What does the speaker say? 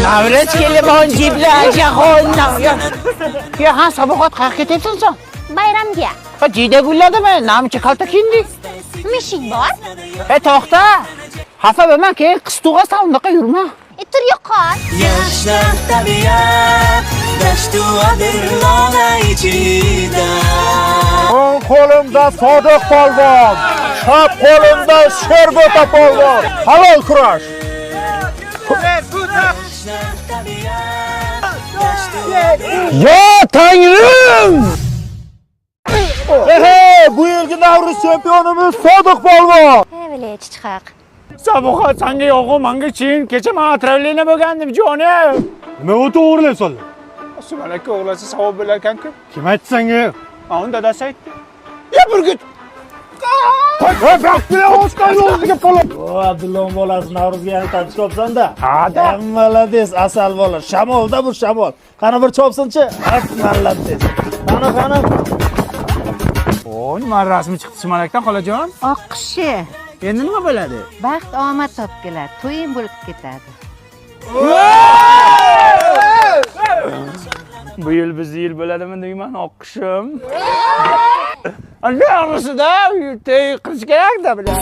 Navrechki limon jiblar jahon. Ya ha saboqat qayerga ketyapsan sen? Bayramga. Ha jiyda gulladimi? Namchi kalta kiyindik. Mushuk bor. To'xta. Xafa bo'lma, keyin qiz tug'asan, unaqa yurma. Tur yo'qol. Yoshlar tabiat, dashtu adirlona ichida. O'ng qo'limda Sodiq polvon, chap qo'limda Sherbota polvon. Halol kurash. Yo Tangrim! Bu yilgi Navruz chempionimiz Sodiq polvon. Evli chiqaq. Saboqat senga yo'g'u, menga chin. Kecha men atravlena bo'lgandim, jonim. Nima o'ta o'g'irlaysan? Sumalakka o'g'lasa savob bo'lar ekan-ku. Kim aytdi senga? Uni dadasi aytdi. Ya burgut. Baxtli Oskar yo'liga polvon. O, Abdulloh bolasi Navruzga yana tanishib qolsan-da. Ha-da. Malades, asal bola. Shamolda bu shamol. Qani bir chopsin-chi. Malades. Qani. O, nima rasmi chiqdi sumalakdan xolajon? Oq qishi. Endi nima bo'ladi? Baxt omad topgilar, to'ying bo'lib ketadi. Bu yil bizni yil bo'ladimi deyman, oqqishim. Ana orasida to'y qilish kerak-da bilan.